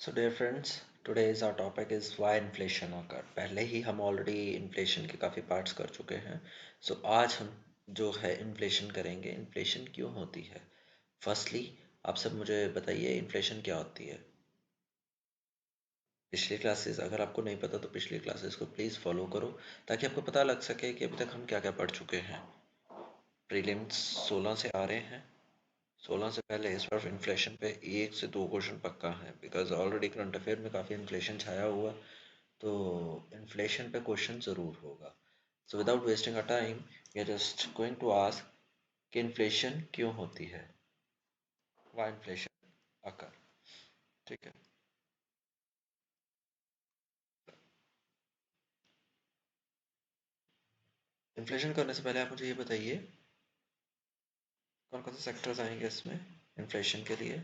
So dear friends, today's our topic is why inflation occurred. पहले ही हम already inflation के काफ़ी पार्ट्स कर चुके हैं. सो आज हम जो है इन्फ्लेशन करेंगे. इन्फ्लेशन क्यों होती है? फर्स्टली आप सब मुझे बताइए इन्फ्लेशन क्या होती है. पिछली क्लासेस अगर आपको नहीं पता तो पिछली क्लासेस को प्लीज़ फॉलो करो ताकि आपको पता लग सके कि अभी तक हम क्या क्या पढ़ चुके हैं. प्रीलिम्स 16 से आ रहे हैं. 16 से पहले इस बार इन्फ्लेशन पे एक से दो क्वेश्चन पक्का है बिकॉज ऑलरेडी करंट अफेयर में काफ़ी इन्फ्लेशन छाया हुआ. तो इन्फ्लेशन पे क्वेश्चन ज़रूर होगा. So without wasting a time we are just going to ask कि इन्फ्लेशन क्यों होती है, वाई इन्फ्लेशन अकर. ठीक है. इन्फ्लेशन करने से पहले आप मुझे ये बताइए कौन कौन से सेक्टर्स आएंगे इसमें इन्फ्लेशन के लिए.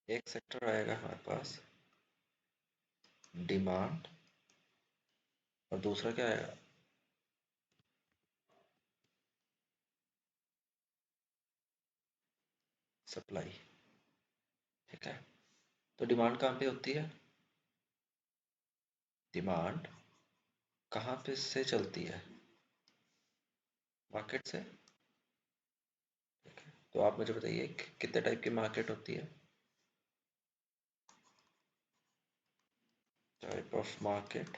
एक सेक्टर आएगा हमारे पास डिमांड और दूसरा क्या आएगा? सप्लाई. ठीक है. तो डिमांड कहाँ पे होती है? डिमांड कहाँ पे से चलती है? मार्केट से. तो आप मुझे बताइए कितने टाइप की मार्केट होती है? Type of market.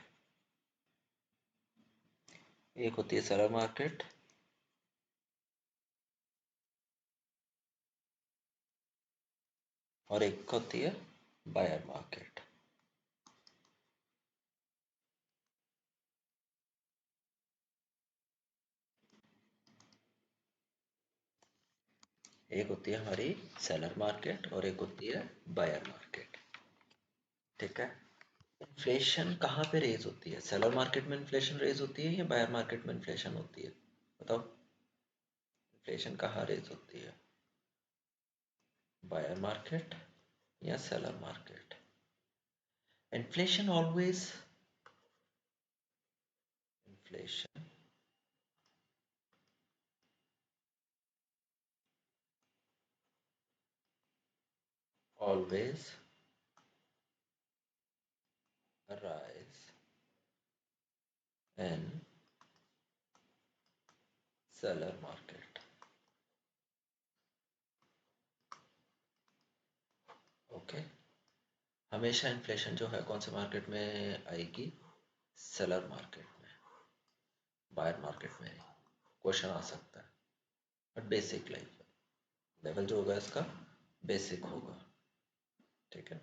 एक होती है सेलर मार्केट. और एक होती है बायर मार्केट. एक होती है हमारी सेलर मार्केट और एक होती है बायर मार्केट. ठीक है. इन्फ्लेशन कहाँ पे रेज होती है? सेलर मार्केट में इन्फ्लेशन रेज होती है या बायर मार्केट में इन्फ्लेशन होती है? बताओ. इन्फ्लेशन कहाँ रेज होती है? बायर मार्केट या seller market? Inflation always inflation always arise in seller market. Okay. हमेशा इन्फ्लेशन जो है कौन से मार्केट में आएगी? सेलर मार्केट में. बायर मार्केट में क्वेश्चन आ सकता है बट बेसिक लेवल जो होगा इसका बेसिक होगा. ठीक है.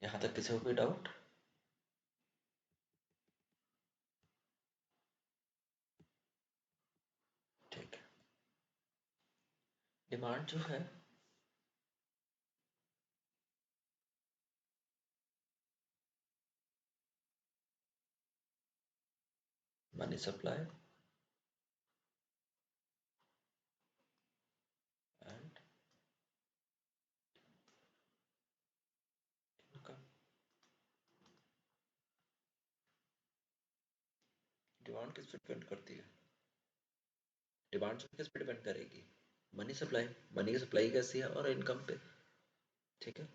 यहाँ तक किसी को कोई डाउट? ठीक है. डिमांड जो है money supply and income. Demand किस पे डिपेंड करती है? डिमांड जो किस पे डिपेंड करेगी? Money supply. मनी की सप्लाई कैसी है और इनकम पे. ठीक है.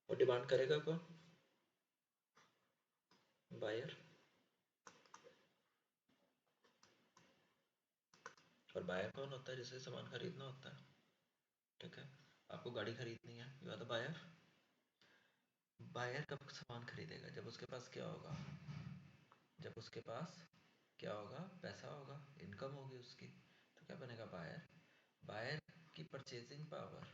और डिमांड करेगा कौन? बायर. और बायर कौन होता है? जिसे सामान खरीदना होता है. ठीक है. आपको गाड़ी खरीदनी है, you are the buyer. Buyer कब सामान खरीदेगा? जब उसके पास क्या होगा? जब उसके पास क्या होगा? पैसा होगा, इनकम होगी उसकी. तो क्या बनेगा? बायर. बायर की purchasing power.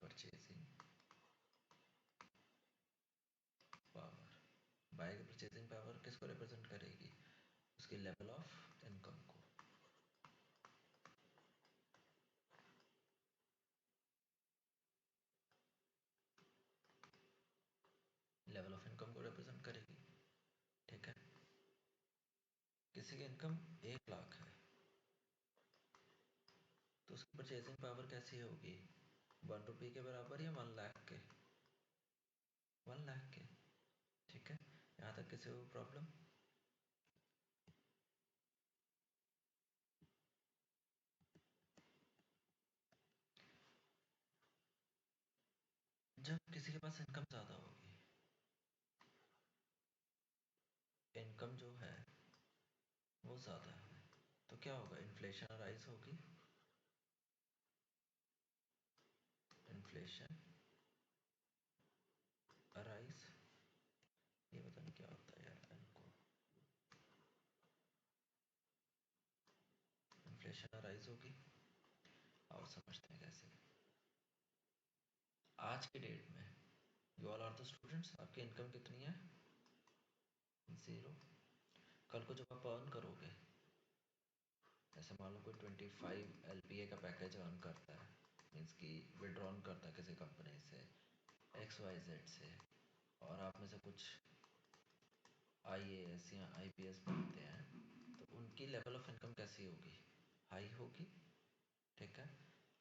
Purchasing power. Buyer की परचेजिंग पावर किसको रिप्रेजेंट करेगी? उसकी लेवल ऑफ इनकम को. लेवल ऑफ इनकम को रिप्रेजेंट करेगी. ठीक है. किसी की इनकम 1 लाख है तो उसकी परचेजिंग पावर कैसी होगी? 1 रुपये के बराबर या 1 लाख के? 1 लाख के. ठीक है. यहाँ तक किसी को प्रॉब्लम? जब किसी के पास इनकम ज़्यादा होगी, इनकम जो है वो ज़्यादा है, तो क्या होगा? इन्फ्लेशन राइज होगी। इन्फ्लेशन अराइज, ये पता नहीं क्या होता है यार इनको। इन्फ्लेशन अराइज होगी। आओ समझते हैं कैसे। आज के डेट में you all are the students, आपकी इनकम कितनी है? ज़ीरो। कल को जब आप अर्न करोगे, जैसे मान लो कोई 25 LPA का पैकेज अर्न करता है, मीन्स कि विड्रॉन करता है किसी कंपनी से XYZ से, और आप में से कुछ IAS या IPS बनते हैं, तो उनकी लेवल ऑफ इनकम कैसी होगी? हाई होगी। ठीक है।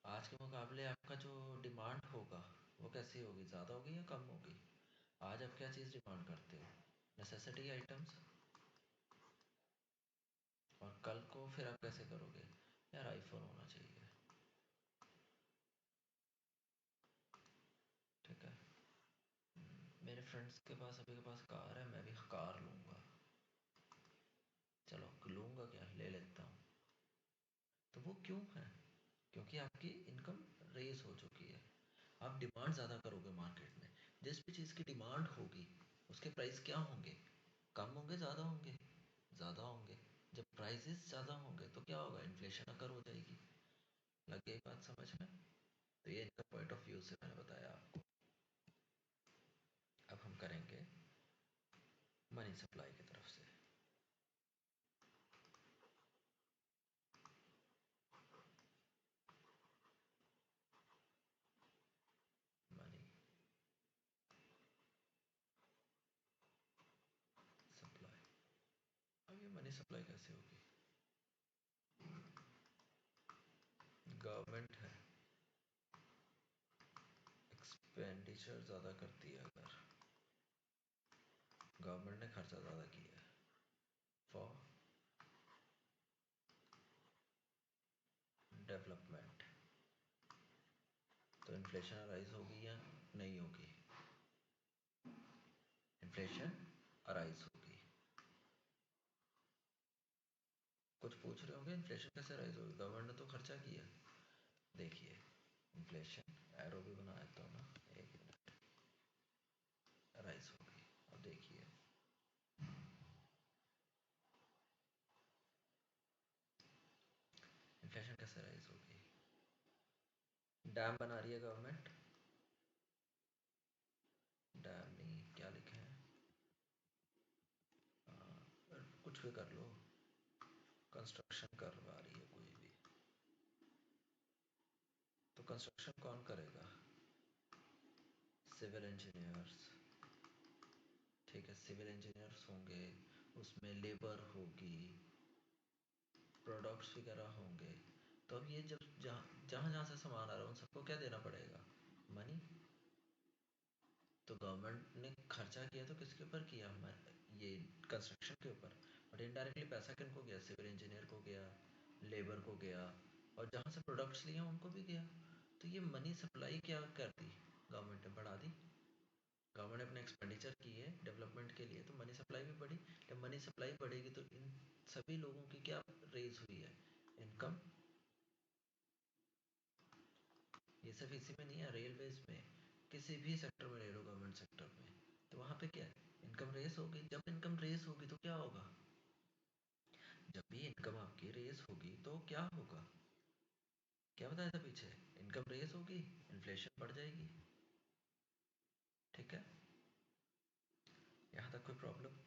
आज के मुकाबले आपका जो डिमांड होगा वो कैसी होगी? ज़्यादा होगी या कम होगी? आज आप क्या चीज़ डिमांड करते हो? Necessity items. और कल को फिर आप कैसे करोगे? यार आईफोन होना चाहिए। ठीक है। मेरे फ्रेंड्स के पास, अभी के पास कार है, मैं भी कार लूँगा। चलो लूँगा क्या, ले लेता हूँ। तो वो क्यों है? क्योंकि आपकी इनकम रेस हो चुकी है। आप डिमांड ज़्यादा करोगे मार्केट में। जिस भी चीज़ की डिमांड होगी उसके प्राइस क्या होंगे? कम होंगे, ज़्यादा होंगे? ज़्यादा होंगे। जब प्राइसेस ज़्यादा होंगे तो क्या होगा? इन्फ्लेशन अकर हो जाएगी। लग गई बात समझ में? तो ये इनका पॉइंट ऑफ व्यू से मैंने बताया आपको। अब हम करेंगे मनी सप्लाई की तरफ से। Money supply. अब ये मनी सप्लाई कैसे होगी? गवर्नमेंट है, एक्सपेंडिचर ज़्यादा करती है, अगर गवर्नमेंट ने खर्चा ज़्यादा किया है फॉर डेवलपमेंट, तो इन्फ्लेशन राइज होगी या नहीं होगी? इन्फ्लेशन अराइज होगी। कुछ पूछ रहे होंगे इन्फ्लेशन कैसे राइज होगी, गवर्नमेंट ने तो खर्चा किया। देखिए, इन्फ्लेशन एरो भी बनाया तो ना, एक मिनट, राइज होगी। अब देखिए, इन्फ्लेशन कैसे राइज होगी? डैम बना रही है गवर्नमेंट, डैम नहीं, क्या लिखे हैं, कुछ भी कर लो, कंस्ट्रक्शन करवा रही है कोई भी, तो कंस्ट्रक्शन कौन करेगा? Civil engineers. ठीक है, सिविल इंजीनियर्स होंगे, उसमें लेबर होगी, प्रोडक्ट्स वगैरह होंगे। तो अब ये जब जहाँ जहाँ जहाँ से सामान आ रहा है उन सबको क्या देना पड़ेगा? मनी। तो गवर्नमेंट ने खर्चा किया तो किसके ऊपर किया? ये कंस्ट्रक्शन के ऊपर। बट इनडायरेक्टली पैसा किन को गया? सिविल इंजीनियर को गया, लेबर को गया, और जहाँ से प्रोडक्ट्स लिए उनको भी गया। तो ये मनी सप्लाई क्या कर दी? गवर्नमेंट ने बढ़ा दी। गवर्नमेंट ने अपने एक्सपेंडिचर किए डेवलपमेंट के लिए, तो मनी सप्लाई भी बढ़ी। जब मनी सप्लाई बढ़ेगी तो इन सभी लोगों की क्या रेज हुई है? इनकम। ये सिर्फ इसी में नहीं है, रेलवेज में, किसी भी सेक्टर में ले लो, गवर्नमेंट सेक्टर में, तो वहाँ पे क्या है? इनकम रेस होगी। जब इनकम रेस होगी तो क्या होगा? जब भी इनकम आपकी रेस होगी तो क्या होगा? क्या बताया था पीछे? इनकम रेस होगी, इन्फ्लेशन बढ़ जाएगी। ठीक है, यहाँ तक कोई प्रॉब्लम?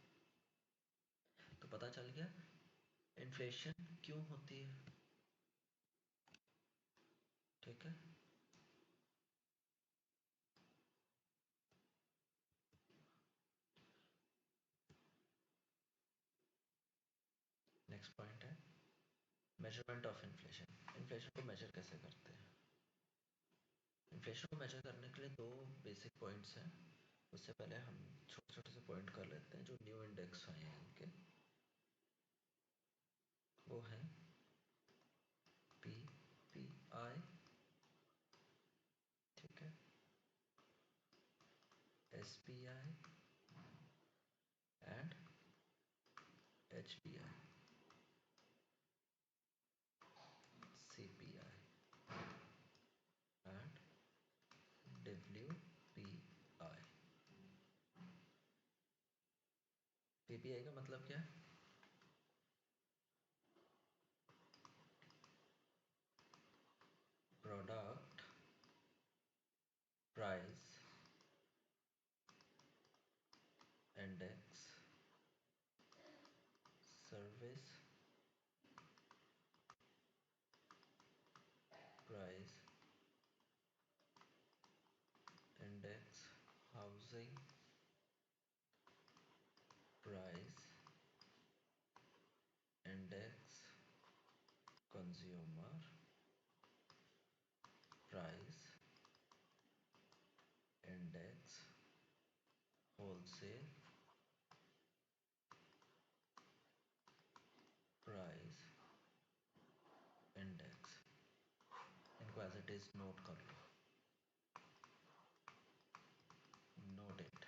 तो पता चल गया इन्फ्लेशन क्यों होती है। ठीक है। नेक्स्ट पॉइंट है मेजरमेंट ऑफ इन्फ्लेशन। इन्फ्लेशन को मेजर कैसे करते हैं? इन्फ्लेशन को मेजर करने के लिए दो बेसिक पॉइंट्स हैं। उससे पहले हम छोटे छोटे से पॉइंट कर लेते हैं जो न्यू इंडेक्स आए हैं इनके। वो है PPI। ठीक है। SPI and HPI, CPI and WPI। PPI का मतलब क्या है? Product price index service price index housing price index consumer price index wholesale price index. इनको एज इट इज नोट कर लो, नोट इट।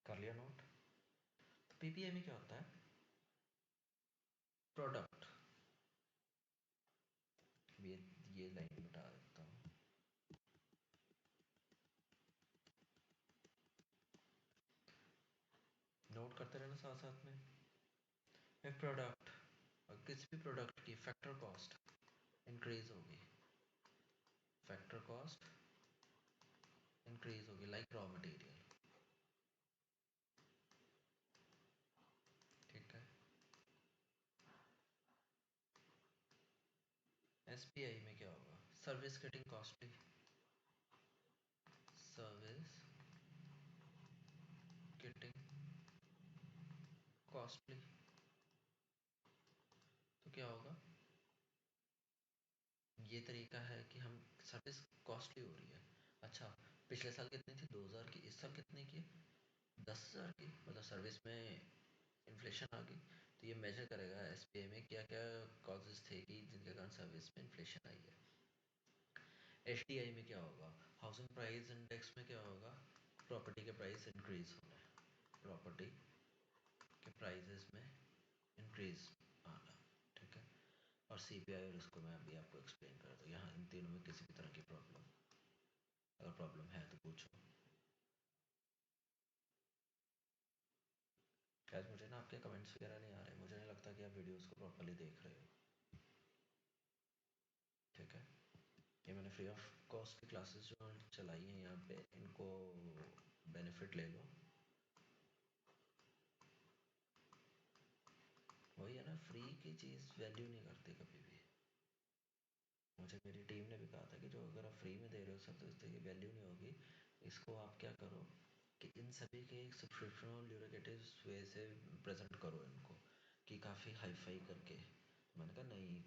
कर लिया नोट? तो पीपीआई में क्या होता है? प्रोडक्ट, ये लाइन मिटा देता हूँ। नोट करते रहना साथ साथ में। एक प्रोडक्ट, किसी भी प्रोडक्ट की फैक्टर कॉस्ट इंक्रीज होगी, फैक्टर कॉस्ट इंक्रीज होगी, लाइक रॉ मटेरियल। ठीक है। एसपीआई में क्या होगा? Service getting costly, service getting costly. तो क्या होगा? ये तरीका है कि हम सर्विस कॉस्टली हो रही है। अच्छा, पिछले साल कितनी थी? 2000 की। इस साल कितने की? 10,000 की। मतलब सर्विस में इन्फ्लेशन आ गई। तो ये मेजर करेगा एसपीआई में क्या क्या कॉजेज थे कि जिनके कारण सर्विस में इन्फ्लेशन आई है। एचडीआई में क्या होगा? हाउसिंग प्राइस इंडेक्स में क्या होगा? प्रॉपर्टी के प्राइस इंक्रीज होना, प्रॉपर्टी के प्राइजेस में इंक्रीज आना। ठीक है। और सीपीआई, और इसको मैं अभी आपको एक्सप्लेन कर दूँ। यहाँ इन तीनों में किसी भी तरह की प्रॉब्लम, अगर प्रॉब्लम है तो पूछो। शायद मुझे ना आपके कमेंट्स वगैरह नहीं आ रहे, मुझे नहीं लगता कि आप वीडियोस को प्रॉपर्ली देख रहे हो। ठीक है। ये मैंने फ्री ऑफ कॉस्ट की क्लासेस जो चलाई हैं यहाँ पे, इनको बेनिफिट ले लो। वही है ना, फ्री की चीज़ वैल्यू नहीं करती कभी भी। मुझे मेरी टीम ने भी कहा था कि जो अगर आप फ्री में दे रहे हो सब, तो इसकी वैल्यू नहीं होगी। इसको आप क्या करो कि इन सभी के एक सब्सक्रिप्शन और ल्यूरेटिव वे से प्रेजेंट करो इनको, कि काफ़ी हाई फाई करके। तो मैंने कहा नहीं,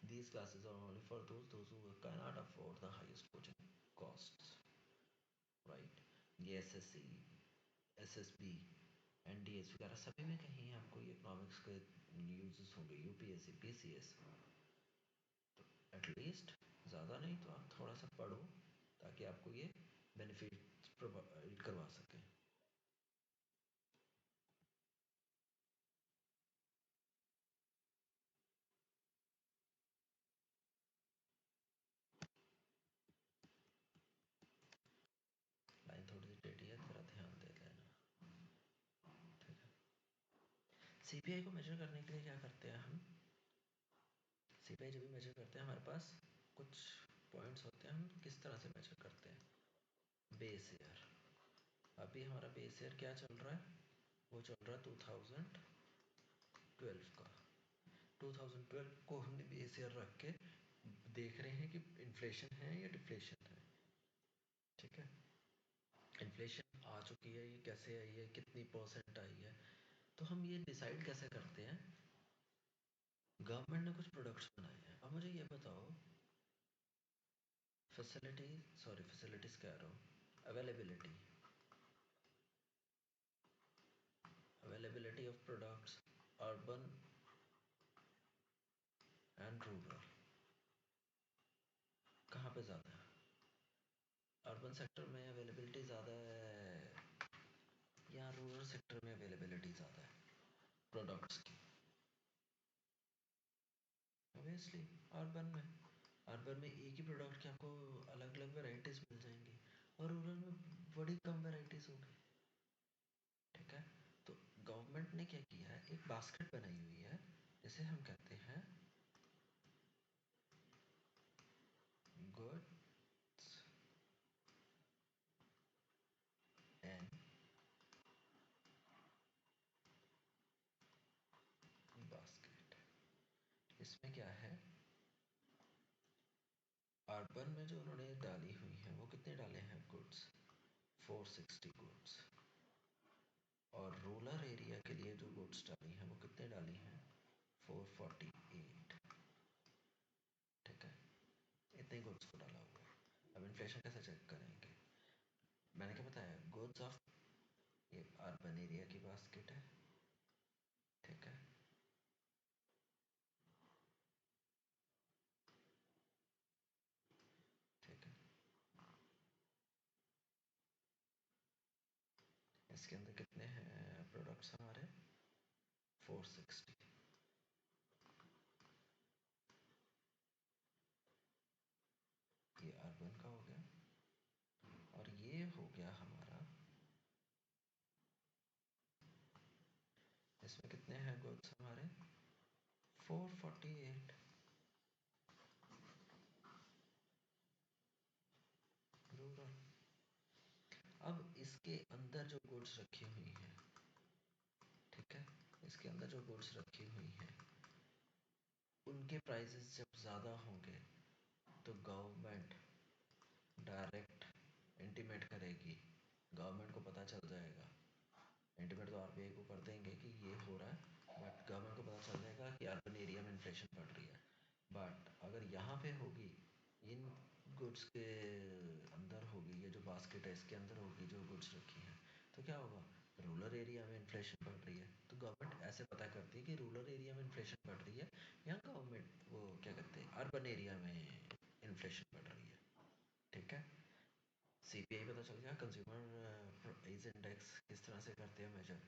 these classes are only for those who can not afford the highest coaching costs, right. SSC SSB, एसएसबी, एनडीएस वगैरह सभी में कहीं आपको ये इकोनॉमिक्स के यूजेस होंगे, यूपीएससी, पीसीएस। एटलीस्ट ज़्यादा नहीं तो आप थोड़ा सा पढ़ो, ताकि आपको ये बेनिफिट प्रोवाइड करवा सकें। लाइन थोड़ी सी टेढ़ी है, थोड़ा ध्यान दे लेना। ठीक है। सीपीआई को मेजर करने के लिए क्या करते हैं हम? सीपीआई जब भी मेजर करते हैं, हमारे पास कुछ पॉइंट्स होते हैं, हम किस तरह से मेजर करते हैं। बेस ईयर, अभी हमारा बेस ईयर क्या चल रहा है? वो चल रहा है 2012 का। 2012 को हमने बेस ईयर रख के देख रहे हैं कि इन्फ्लेशन है या डिफ्लेशन है। ठीक है। इन्फ्लेशन आ चुकी है, ये कैसे आई है, कितनी परसेंट आई है। तो हम ये डिसाइड कैसे करते हैं? गवर्नमेंट ने कुछ प्रोडक्ट्स बनाए हैं। अब मुझे ये बताओ, फैसिलिटीज कह रहा हूँ, availability, availability of products, urban and rural. पे ज़्यादा है? अर्बन सेक्टर में अवेलेबिलिटी ज़्यादा है या रूरल सेक्टर में अवेलेबिलिटी ज़्यादा है प्रोडक्ट्स की? ऑब्वियसली अर्बन में। अर्बन में एक ही प्रोडक्ट की आपको अलग अलग वेराइटीज़ मिल जाएंगी, और रूरल में बड़ी कम वेराइटीज़ होगी। ठीक है, तो गवर्नमेंट ने क्या किया है, एक बास्केट बनाई हुई है जिसे हम कहते हैं गुड्स एंड बास्केट। इसमें क्या है, अर्बन में जो उन्होंने डाली हुई है वो कितने डाले हैं गुड्स, 460 गुड्स। और रूरल एरिया के लिए जो गुड्स डाली हैं वो कितने डाली हैं, 448। ठीक है, इतने गुड्स को डाला हुआ है। अब इन्फ्लेशन कैसे चेक करेंगे, मैंने क्या बताया, गुड्स ऑफ, ये अर्बन एरिया की बास्केट है। ठीक है, ठीक है, इसके अंदर कितने हैं प्रोडक्ट्स हमारे, 460। ये अर्बन का हो गया, और ये हो गया हमारा, इसमें कितने हैं गुड्स हमारे, 448। रूरल। अब इसके अंदर जो गुड्स रखी हुई हैं, ठीक है, इसके अंदर जो गुड्स रखी हुई हैं उनके प्राइसेस जब ज़्यादा होंगे तो गवर्नमेंट डायरेक्ट इंटीमेट करेगी, गवर्नमेंट को पता चल जाएगा। इंटीमेट तो आरबीआई को कर देंगे कि ये हो रहा है, बट गवर्नमेंट को पता चल जाएगा कि अर्बन एरिया में इन्फ्लेशन बढ़ रही है। बट अगर यहाँ पे होगी, इन गुड्स के अंदर होगी, ये जो बास्केट है इसके अंदर होगी जो गुड्स रखी हैं, तो क्या होगा, रूरल एरिया में इन्फ्लेशन बढ़ रही है, तो गवर्नमेंट ऐसे पता करती है कि रूरल एरिया में इन्फ्लेशन बढ़ रही है, या गवर्नमेंट वो क्या करते हैं, अर्बन एरिया में इन्फ्लेशन बढ़ रही है। ठीक है, सीपीआई पता चल गया, कंज्यूमर प्राइस इंडेक्स किस तरह से करते हैं मेजर।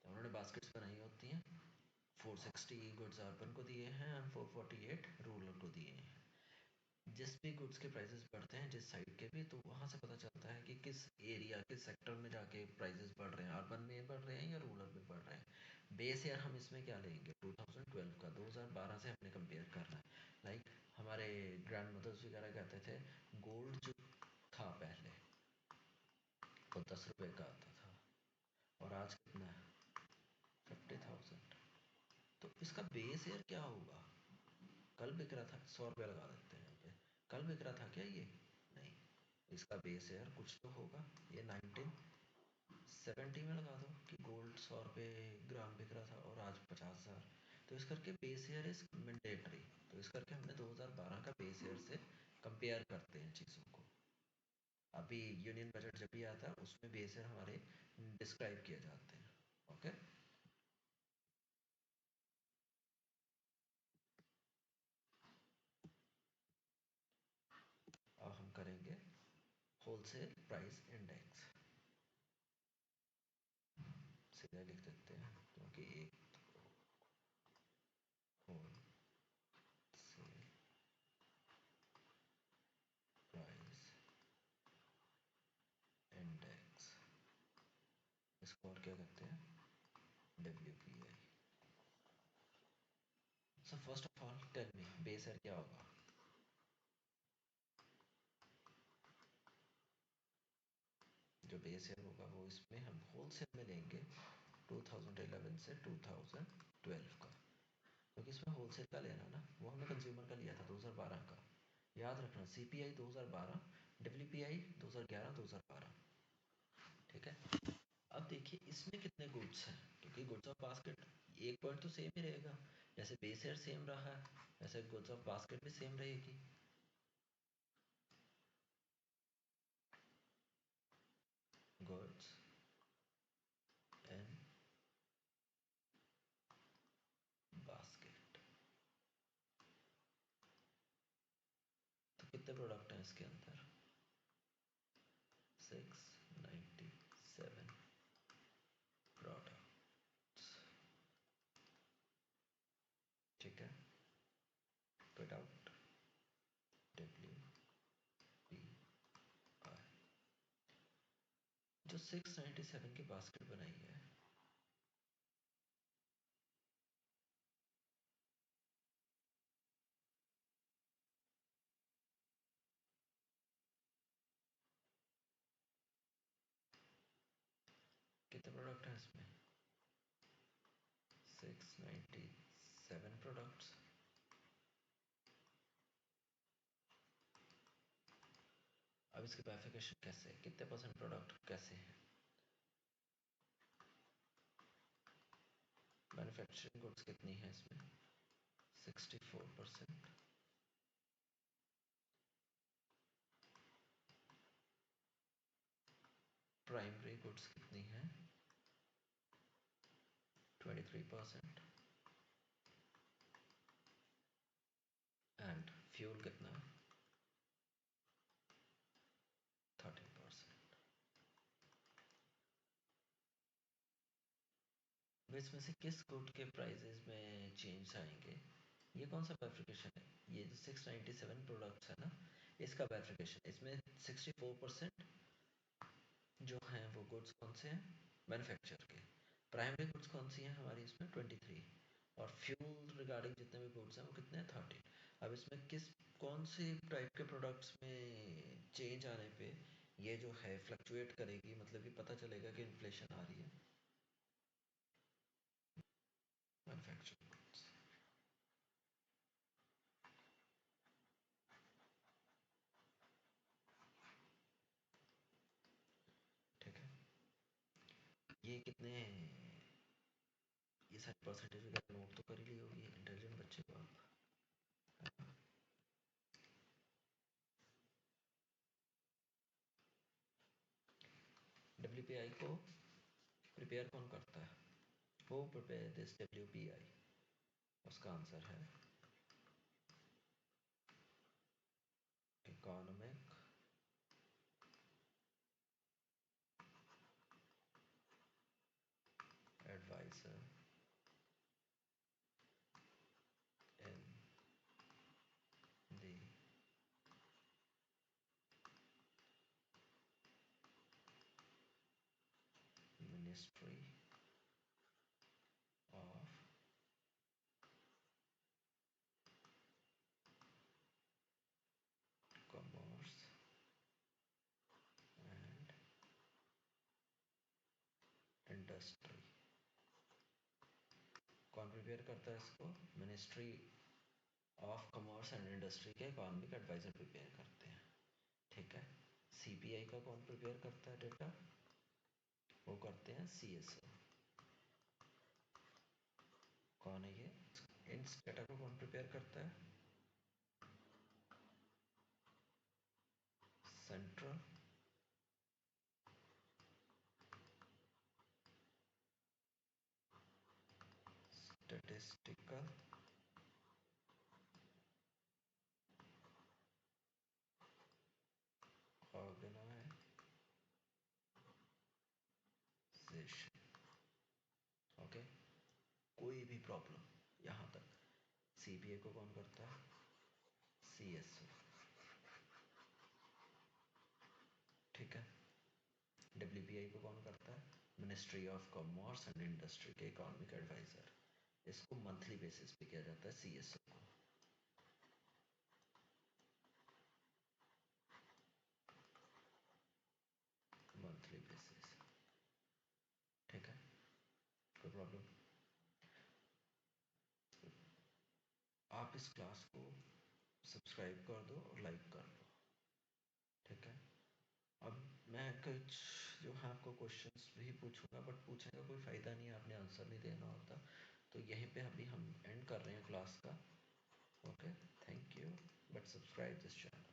तो उन्होंने बास्केट्स बनाई होती हैं, 460 गुड्स अर्बन को दिए हैं और 448 रूरल को दिए हैं। जिस भी गुड्स के प्राइसेस बढ़ते हैं जिस साइड के भी, तो वहाँ से पता चलता है कि किस एरिया किस सेक्टर में जाके प्राइसेस बढ़ रहे हैं, अर्बन में बढ़ रहे हैं या रूरल में बढ़ रहे हैं। बेस ईयर हम इसमें क्या लेंगे, 2012 का, 2012 से हमने कंपेयर करना है। लाइक हमारे ग्रैंड मदर्स वगैरह कहते थे गोल्ड जो था पहले वो 10 रुपए का आता था, और आज कितना है, 50,000। तो इसका बेस ईयर क्या होगा, कल बिक रहा था, 100 रुपये लगा देते हैं यहाँ पे, कल बिक रहा था क्या ये, नहीं, इसका बेस ईयर कुछ तो होगा। ये 1970 में लगा दो कि गोल्ड 100 रुपये ग्राम बिक रहा था और आज 50,000। तो इस करके बेस ईयर इज मैंडेटरी। तो इस करके हमने 2012 का बेस ईयर से कंपेयर करते हैं चीज़ों को। अभी यूनियन बजट जब भी आता है उसमें बेस ईयर हमारे डिस्क्राइब किए जाते हैं। ओके, अब हम करेंगे होलसेल प्राइस इंडेक्स। सीधा लिख देते हैं क्योंकि एक होलसेल प्राइस इंडेक्स, इसको और क्या कहते हैं, WPI। So first of all tell me base year क्या होगा। जो बेस ईयर होगा वो इसमें हम होलसेल में लेंगे 2011 से 2012 का, क्योंकि इसमें होलसेल का लेना ना, वो हमने कंज्यूमर का लिया था 2012 का। याद रखना, CPI 2012, WPI 2011 2012। ठीक है, अब देखिए इसमें कितने गुड्स हैं, क्योंकि गुड्स ऑफ बास्केट एक पॉइंट तो सेम ही रहेगा, जैसे बेस ईयर सेम रहा है वैसे गुड्स ऑफ बास्केट भी सेम रहेगी। गुड्स एंड बास्केट, तो कितने प्रोडक्ट हैं इसके अंदर? 697 प्रोडक्ट। ठीक है, पुट आउट WPI। जो 697 की बास्केट बनाई है, कितने प्रोडक्ट हैं इसमें? 697 प्रोडक्ट्स। अब इसकी बाइफिकेशन कैसे है, कितने परसेंट प्रोडक्ट कैसे हैं? मैन्युफैक्चरिंग गुड्स कितनी है इसमें? 64%। प्राइमरी गुड्स कितनी है? 23%। एंड फ्यूल कितना है? 13%। इसमें से किस गुड के प्राइजेस में चेंज आएंगे? ये कौन सा बाइफिकेशन है? ये जो 697 प्रोडक्ट्स है ना, इसका बाइफिकेशन। इसमें 64% जो हैं वो गुड्स कौन से हैं? मैन्युफैक्चर के। प्राइमरी गुड्स कौन सी हैं हमारी इसमें? 23। और फ्यूल रिगार्डिंग जितने भी गुड्स हैं वो कितने हैं? 13। अब इसमें किस कौन से टाइप के प्रोडक्ट्स में चेंज आने पे ये जो है फ्लक्चुएट करेगी, मतलब कि पता चलेगा कि इन्फ्लेशन आ रही है? Manufacture goods. ठीक है, ये कितने, ये सारे परसेंटेज वगैरह नोट तो कर ही ली होगी इंटेलिजेंट बच्चे को आप। WPI को प्रिपेयर कौन करता है? वो प्रिपेयर दिस WPI। उसका आंसर है economic advisor in the ministry of commerce and industry. कौन प्रिपेयर करता है इसको? Ministry of commerce and industry के इकोनॉमिक एडवाइजर प्रिपेयर करते हैं। ठीक है, CPI का कौन प्रिपेयर करता है डेटा? वो करते हैं CSO। कौन है ये? इस डेटा को कौन प्रिपेयर करता है? Central statistical organisation. ओके, कोई भी प्रॉब्लम यहाँ तक, CPA को कौन करता है? CSO। ठीक है, WPI को कौन करता है? Ministry of commerce and industry के इकोनॉमिक एडवाइजर। इसको मंथली बेसिस पे किया जाता है CSO को। Monthly basis. ठीक है, कोई प्रॉब्लम? आप इस क्लास को सब्सक्राइब कर दो और लाइक कर दो। ठीक है, अब मैं कुछ जो है आपको क्वेश्चंस भी पूछूंगा, बट पूछने का कोई फ़ायदा नहीं है, आपने आंसर नहीं देना होता। तो यहीं पे अभी हम एंड कर रहे हैं क्लास का। Okay, thank you, but subscribe this channel.